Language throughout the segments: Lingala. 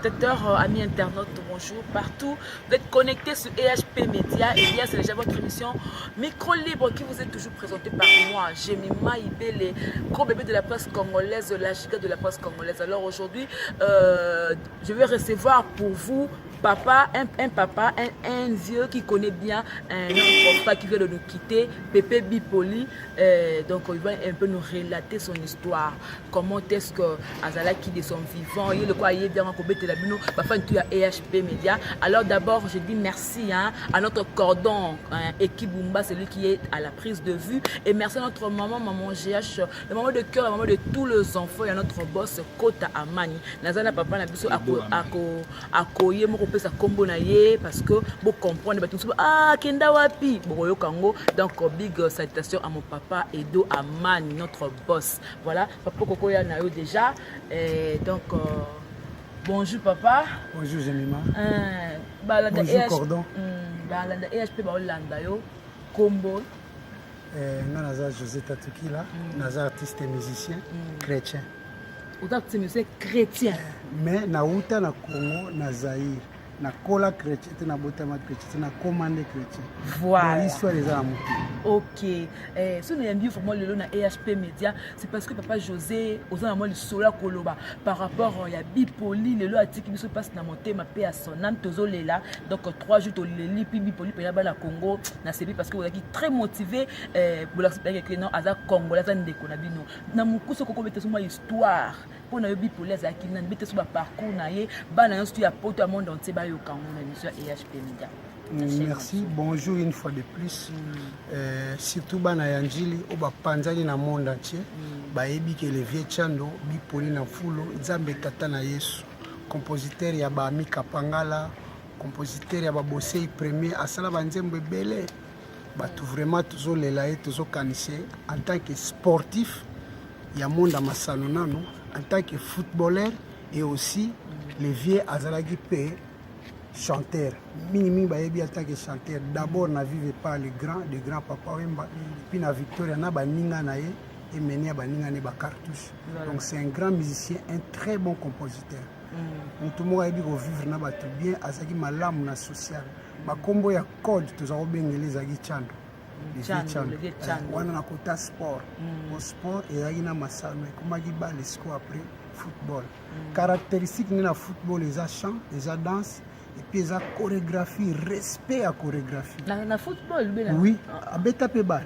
téléspectateurs, amis internautes, bonjour partout. Vous êtes connectés sur EHP Média et bien c'est déjà votre émission Micro Libre qui vous est toujours présentée par moi, Jemima Ibele, gros bébé de la presse congolaise, la giga de la presse congolaise. Alors aujourd'hui, je vais recevoir pour vous papa, un vieux qui connaît bien notre papa qui vient de nous quitter, Pépé Bipoli. Donc il va un peu nous relater son histoire. Comment est-ce que Azala qui de son vivant, il est quoi, il est bien en Kobete la Bino, papa tout à EHP Média. Alors d'abord je dis merci à notre cordon équipe Bumba, celui qui est à la prise de vue, et merci à notre maman GH, le maman de cœur, la maman de tous les enfants, et à notre boss Kota Amani. Nazana papa na biso akoye moko pesa kombo na ye parce que vous comprenez kenda wapi boyo kango. Donc big salutation à mon papa Edo Amani, notre boss. Voilà, papa Koko ya na yo déjà. Donc bonjour papa. Bonjour Jemima. Bonjour Cordon. Balanda EHP ba Olanda yo kombo. Nga naza José Tatukila, naza artiste et musicien chrétien. Autant que c'est chrétien. Mais nauta na Congo, na Zaïre. Na kola chrétien, na botama chrétien, na commandé chrétien. Voilà. L'histoire des amours. Ok. Si on est bien vraiment le na EHP Média, c'est parce que papa José, aux amours le sola koloba par rapport à Bipoli, le lot qui se passe dans mon thème paix à son âme tozole là. Donc 3 jours to leli puis Bipoli pe là Congo, na sebi parce que vous êtes très motivé pour l'expliquer que non aza congolais za ndeko na bino. Na mukuso koko bete suma histoire. Pour na Bipoli za ki na bete suma parcours na ye, ba na stu ya poto monde entier ba yo Congo na émission EHP Média. Merci, bonjour une fois de plus. Surtout bana yanjili oba panzali na monde entier. Bayebi que le vieux Chando Bipoli na fulo Nzambe tata na Yesu. Compositeur ya ba Mika Pangala, compositeur ya ba Bosei premier asala banzembo ebele. Batu vraiment toujours lelaye toujours kanise en tant que sportif ya monde masano nano, en tant que footballeur et aussi le vieux azalaki pe chanteur. Minimi bayebi en tant que chanteur. D'abord na vive pas le grand papa Wemba, puis na Victoria na baninga na ye et mené à baninga ne ba cartouche. Donc c'est un grand musicien, un très bon compositeur. Tout le monde a dit qu'on vivre na batu bien azaki malamu na social. Ba kombo ya code tozako bengele zaki Chando. Chando. Wana na kota sport. Au sport et zaki na masano comment ki ba le score après football. Caractéristique na football les chant, les danse. Et puis la chorégraphie, respect à chorégraphie. Na football, bien. Oui, à beta pe bal.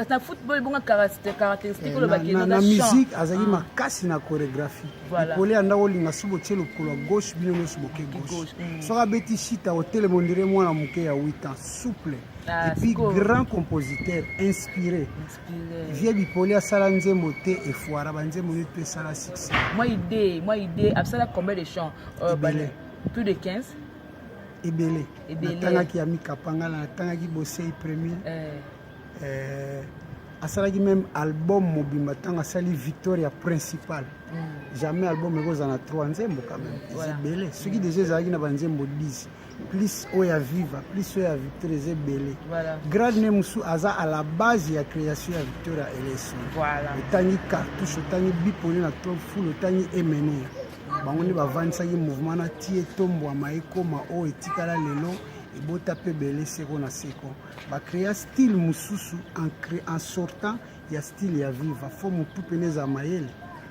Na football, bon caractéristique na musique, azali makasi na chorégraphie. Voilà. Pour les anda olinga subo tshelo kolo gauche bien no subo ke gauche. Sora beti chita hotel mondire mwana muke ya 8 ans, souple. Et puis grand compositeur, inspiré. Vieux Bipoli a sala nzembo te et foira banzembo ne pe sala succès. Moi idée, absala combien de chants plus de 15. Ebele. Natangaki ya Mika Pangala, natangaki Bosei premier. Asalaki même album mobimba tanga sali Victoria principale. Jamais album ekoza na 3 nzembo quand même. Ebele. Ce qui déjà ezalaki na banzembo 10. Plus oya viva, plus oya Victoria ezebele. Voilà. Grand name su aza à la base ya création ya Victoria Eleison. Voilà. Tangi cartouche, tangi Bipoli na trop full, tangi emene. Bango bavanisaki mouvement na tie tombo maekoma o etikala lelo ebota pe belé seko na seko ba créer style mususu en sortant ya style ya viva fo mutu peneza mayele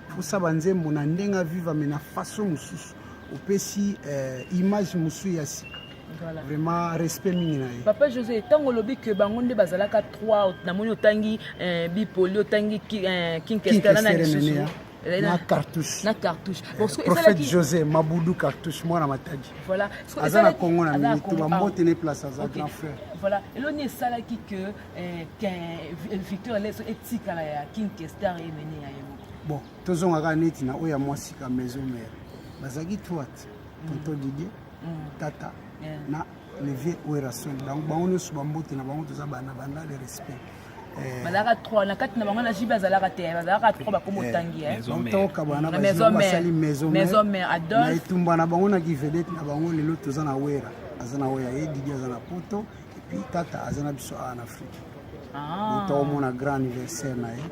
fo saba nzembo na ndenga viva mais na façon mususu opesi image musu ya sika. Voilà. Vraiment respect mingi na ye. Papa José tango lobi que bango nde bazalaka 3 na moni otangi Bipoli otangi King Kestala na lisusu. Na cartouche. Na cartouche. Prophète José Maboudou cartouche moi na matadi. Voilà. Azana Congo na minute ba mbote ne place aza grand frère. Voilà. Et l'on est ça là qui que Victor laisse éthique là ya King Kestar et mené ya yemo. Bon, tozonga ka neti na oya mwasi ka maison mère. Bazaki twat. Tonto Didier. Tata. Na le vieux Ouerason. Donc bango ne suba mbote na bango toza bana bana le respect. Balaka 3 na 4 na bango na jiba zalaka te balaka 3 ba komo tangi maison mère Adolphe na itumba na bango na givedete na bango lelo tozana wera azana oya ye Didier azana poto et puis tata azana biso en Afrique. otomona grand anniversaire na ye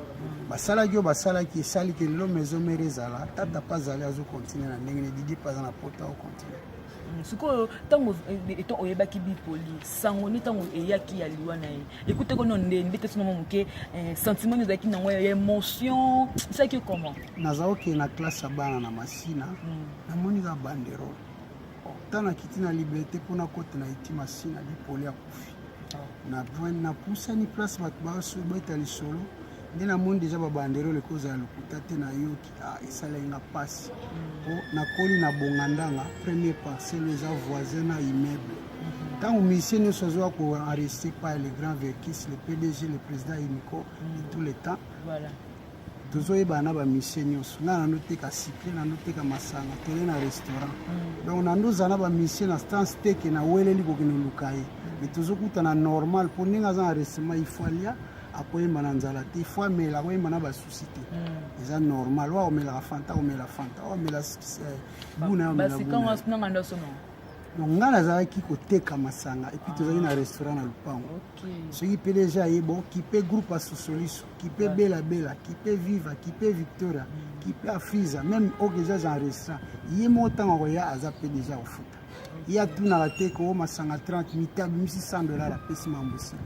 basalaki oyo basalaki esaliki lelo maison mare ezala tata mpa azali azokontinue na ndenge ne didi mpa aza na pota okontinue sikoyo ntango eto oyebaki bipoli sango ni ntango eyaki ya liwa na ye ekute kono ndeni bete sino moke sentiment ni ezalaki nango ya émotion esalaki comment naza okende na classe ya bana na masina namoni ka banderole ntango nakiti na liberté mpona kota na eti masina bipoli akufi napusani place bato baeta lisolo nde namoni deja babanderole ekozala lokuta te nayoki esalenga mpasi nakoli na bongandanga premier parcelle eza voisin na immeuble ntango misie nyonso azoya koenregistre par le grand verkis le pdg le président unico de tout le temps tozoyebana na bamisie nyonso nga nandoteka siple nandoteka masanga tole na restaurant donc nandozala na bamisie na stance teke na weleli kokende oluka ye me tozokutana normal mpo ndenge aza na restaurant ifalia akoyemba na nzala te ifo amela akoyemba na basusi te eza normal oyo aomelaka fanta omela fanta oyo amela buna omela buna donc ngai nazalaki koteka masanga epui tozalaki na restaurant na lupango soki mpe deja ayeba kipe groupe asosoliso kipe belabela kipe viva kipe victoria kipe afriza même oyo deja aza na restaurant ye moko ntango akoya aza mpe deja kofuta ye atunaka te ko masanga 30 mite abimisi $100 apesi mambosi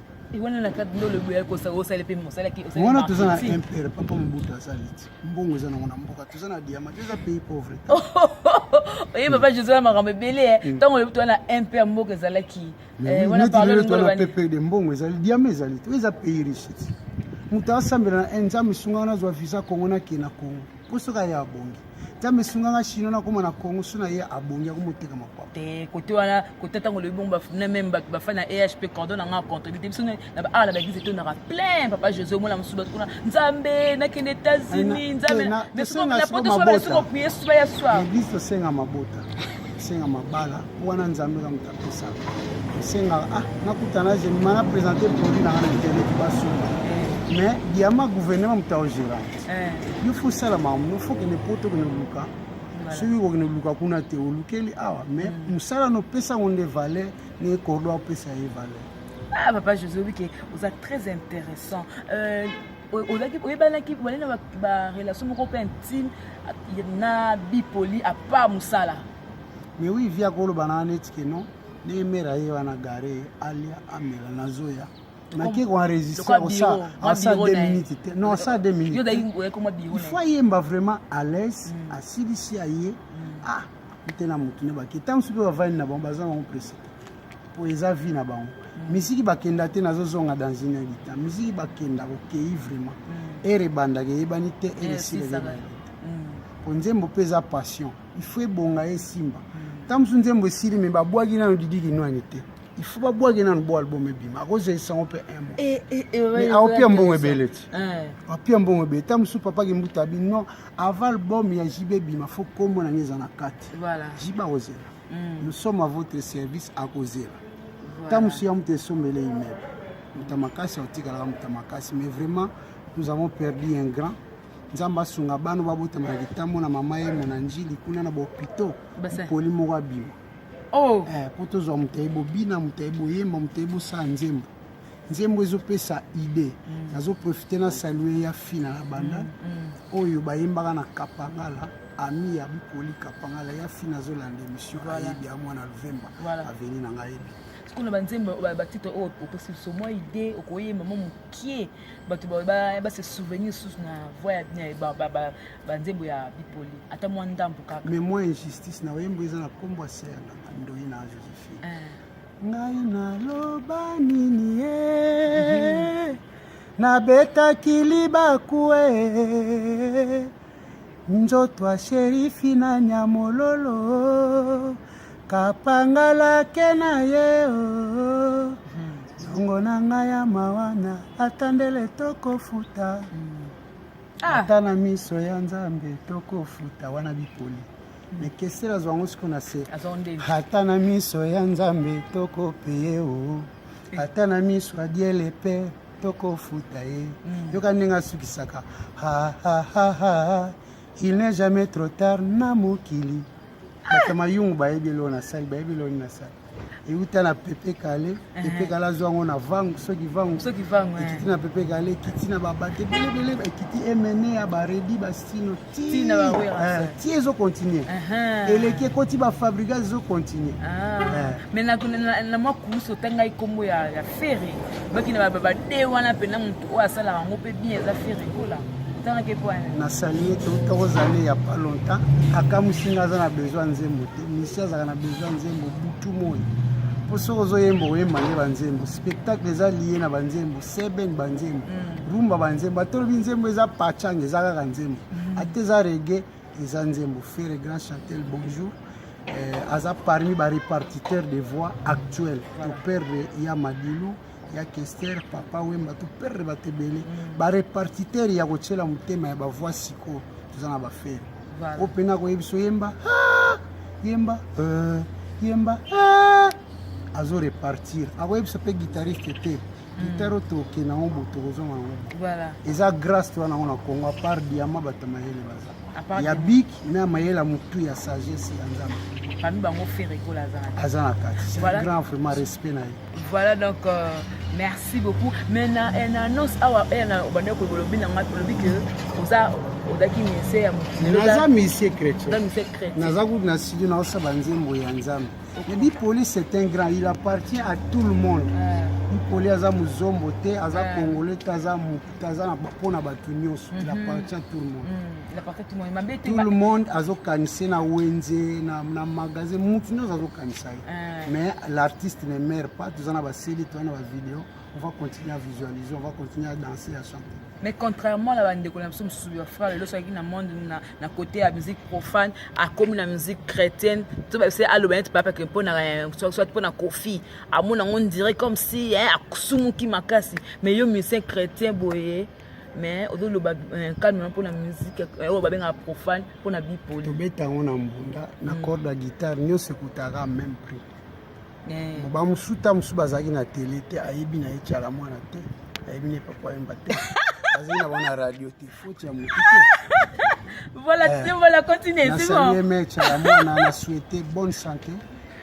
wana toza na impere papa mobutu azali ti mbongo eza nango na mboka toza na diama toza pays pauvre oye papa jésus na makambo ebele ntango oyebi toza na impere mboka ezalaki wana pepe de mbongo ezali diama ezali te eza pays riche ti moto asambela na nzambe esungaka nazwa visa kongo nakee na kongo mpo soki aye abongi nzambe esungaka chino nakoma na kongo so na ye abongi akomoteka mapapa te kote wana kote ntango loyebi bongo bafuna meme bafani na ehp cordon nanga contributé biso na baart na baeglise etonaka plein papa jésus omona mosusu bato kuna nzambe nakende états-unis nzambe napotosobalasokoprie suba ya soir église tosenga mabota tosenga mabala wana nzambe ka moto apesaka tosengaka nakutana jemi mana présente produit nanga na internet basomba mais diama gouvernement moto aogérante yo fo osala makambo no fo kende poto kende luka soki kokende luka kuna te olukeli awa mais mosala nopesango nde valeur ne kordo apesa ye valeur papa jésus obi ke oza très intéressant oyebanaki balei na barelation moko mpe intime na bipoli apart mosala mais oui via koloba na neti ke non nde mera ye wana gare alia amela nazoya nake koenregistre asa 2 minutes te non asa 2 minutes il faut ayemba vraiment à l'aise asilisi aye mpe na motu ne bake ntango soki bavandi na bango baza bango presi po eza vie na bango misiki bakenda te nazozonga dans une habita misiki bakenda kokei vraiment ere ebandaka eyebani te ere esilelebani po nzembo mpe eza passion il faut ebonga esimba ntango mosu nzembo esili me babwaki nano didiki nwani te il faut babwaki nano bo album ebima akozwa esango mpe un aopia mbongo ebele ti apia mbongo ebele ntango mosu papaki mbuta abi non avant album ya jibe ebima fo kombo nange eza na kati jibe akozela nous sommes à votre service akozela ntango mosu ya moto esombele immeuble moto makasi aotikalaka moto makasi mais vraiment nous avons perdu un grand nzambe asunga bano babotama na litambo na mama ye mona njili kuna na bahopitau poli moko abima po tozwa moto aye bobina moto aye boyemba moto aye bosala nzembo nzembo ezopesa ide nazoprofite na salue ya fina na banda oyo bayembaka na kapangala ami ya bipoli kapangala ya fina azolanda émission ayebi ya mwana luvemba aveni na ngai yebi sikuna banzembo batitre oyo opesi biso mwa ide okoyemba mwa mokie bato base souvenir susu na voi ya banzembo ya bipoli ata mwa ndambo kaka mais mwa injustice na oyembo eza na nkombo ya seranga ndoi na josephine ngai naloba nini ye nabetaki libaku nzoto ya sherifi na nyamololo kapangalake na ye zongo na ngai ya mawana atandele tokofuta ata na miso ya nzambe tokofuta wana bipoli mekesela zwango siko na se ata na miso ya nzambe tokopeye ata na miso adiele pe tokofuta ye yoka ndenge asukisaka il n'est jamais trop tard na mokili bato mayungu bayebi elo na sali bayebi elo na sali euta na pepe kale pepe kale azwango na vangu soki vangu ekiti na pepe kale ekiti na babate belebele ekiti emene ya baredi bastino ti ezocontinue eleki ekoti bafabrikage ezocontinue mais na mwa kurusi otangai nkombo ya fere baki na babade wana mpena motu oyo asalaka yango mpe bien eza fere kola nasali ete otokozala ya pas longtemps akamusinga aza na besoin nzembo te misi azalaka na besoin nzembo butu moi mpo soki ozoyemba oyemba nde banzembo spectacle eza lie na banzembo seben banzembo rumba banzembo atolobi nzembo eza pachanga eza kaka nzembo ate eza rege eza nzembo fere grand chantel bonjour aza parmi barépartiteur de voix actuelle to perdre ya madilu ya Kester papa wemba to perdre bato ebele barépartiteur ya kotiela motema ya bavoix siko toza na bafere o mpena koyebiso yemba yemba yemba azo repartir akoyebisa mpe guitariste te guitare oyo toke nango boto kozonga yango eza grâce to wana yango na Congo apart diama bato mayele baza ya bik me ya mayele ya motu ya sagesse ya nzambe parmi bango fere kola aza na kati c'est grand vraiment respect na ye. Voilà donc merci beaucoup. Maintenant en annonce awa na obande ko bolobi na ngati bolobi que oza odaki ministère ya mutu naza ministère chrétien naza ku na studio na osa banzembo ya nzambe mais Bipoli c'est un grand, il appartient à tout le monde. Bipoli aza muzombo te aza congolais taza na pona batu nyonso il appartient à tout le monde. Il appartient à tout le monde. Tout le monde azokanisa na wenze na magasin mutu nyonso azokanisa mais l'artiste ne meurt pas. Tous en basili toi na vidéo, on va continuer à visualiser, on va continuer à danser, à chanter. Mais contrairement à la bande de connexion sur le frère, le soir qui dans monde na côté la musique profane, à comme la musique chrétienne, tout c'est à l'obéit papa que pour na soit pour na kofi, à mon on dirait comme si à kusumu qui makasi, mais yo musicien chrétien boyé. Mais au le calme pour la musique au babenga profane pour na Bipoli. To beta on mbunda na corde à guitare nyo sekutaka même prix. Bamusuta musu bazaki na télé te ayebi na etiala mwana te ayebi ne papa yemba te azali na bana radio te faut ya mutu te. Voilà continuer c'est bon. Na saluer etiala mwana na souhaiter bonne santé.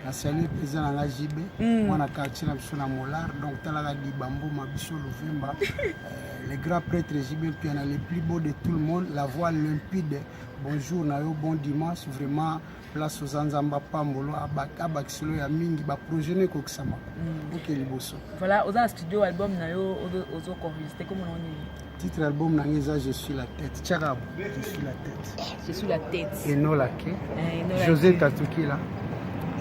Na saluer président na JB mwana quartier na biso na Molar donc talaka di bambo mabiso Lovemba les grands prêtres JB puis on a les plus beaux de tout le monde la voix limpide. Bonjour na yo bon dimanche vraiment place aux Anzamba Pambolo abakisolo ya mingi ba projet ne kokisama OK liboso. Voilà aux studio album na yo ozo enregistré comment on dit titre album na ngeza je suis la tête tchakabo je suis la tête et non la quai José Tatuki là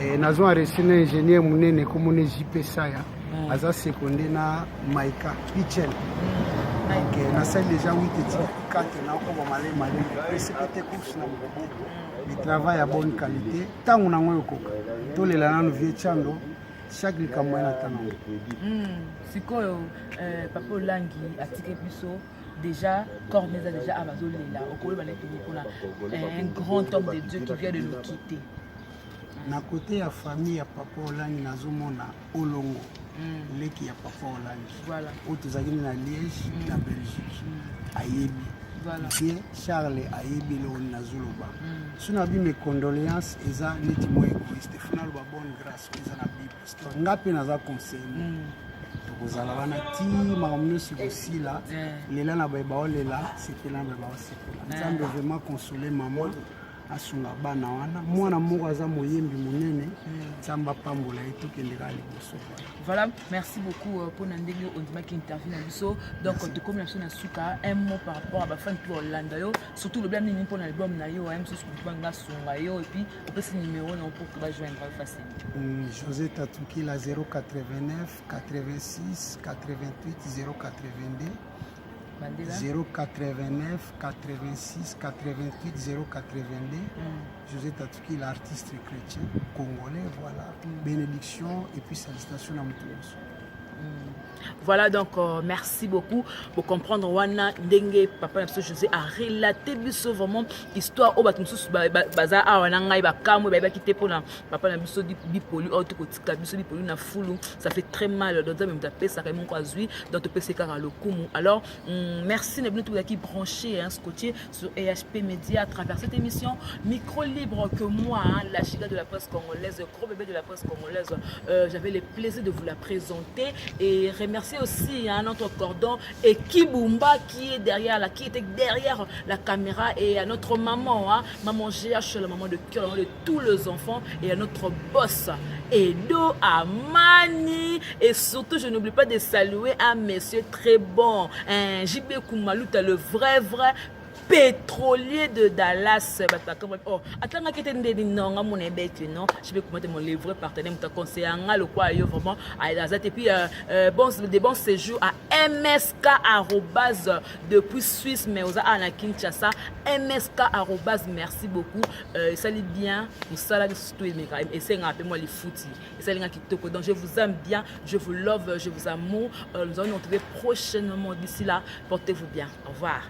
et nazo enregistré na ingénieur munene comme on JP Saya aza secondaire na Maika Pichel na salle déjà 8 et 4 na ko ba malé précipité course na mbobo le travail à bonne qualité tangu na ngoyo koka tolela nanu vie chando chaque likambo na tango sikoyo papa Olangi atike biso déjà Corneza déjà abazolela okolo balekeli pona un grand homme de Dieu qui vient de nous quitter na côté ya famille ya papa Olangi nazomona Olongo leki ya papa Olangi voilà otozaki na Liège na Belgique ayebi voilà bien Charles ayebi le on nazoloba suna bi mes condoléances eza neti mo égoïste funa ba bonne grâce eza na Bible parce que ngapi naza conseil tokozala wana ti makamno sikosila lela na ba olela sepela ba sepela nzambe vraiment consoler maman asunga bana wana mwana moko aza moyembi monene nzamba pambola etokendeka liboso. Voilà, merci beaucoup pour Nandego Ondimaki interview na biso. Donc de comme la na suka un mot par rapport à ba fan pour Hollande yo, surtout le blâme ni pour l'album na yo, même si je banga songa yo et puis on peut ce numéro non pour que va joindre facile. José Tatuki la 089 86 88 082 089 86 88 082 José Tatuki l'artiste chrétien congolais voilà bénédiction et puis salutation à tous. Voilà, donc merci beaucoup pour comprendre wana ndenge papa na José a relaté biso vraiment histoire au batumsusu baza awana ngai bakamwe ba kité pour na papa na biso bipolu au to kotika biso bipolu na fulu, ça fait très mal dans même taper ça quand même quoi zui dans te PC car le kumu. Alors merci na tout qui branché hein scotché sur EHP Média à travers cette émission micro libre que moi hein, la chiga de la presse congolaise, gros bébé de la presse congolaise, j'avais le plaisir de vous la présenter et remercier aussi à notre cordon et Kibumba qui est derrière qui était derrière la caméra et à notre maman, hein, maman GH, la maman de cœur, la maman de tous les enfants et à notre boss Edo Amani et surtout je n'oublie pas de saluer un monsieur très bon, un JB Koumalouta, le vrai pétrolier de Dallas. Oh, attends, que tu non, mon ébêté, non, je vais commenter mon livre partenaire, mon conseiller, le quoi, vraiment, et puis, des bons séjours à MSK depuis Suisse, mais aux à Kinshasa, MSK merci beaucoup, ça lit bien, pour ça, là, surtout, et c'est un peu moi les footy, et ça, les qui te donc je vous aime bien, je vous love, je vous amour, nous allons nous retrouver prochainement d'ici là, portez-vous bien, au revoir.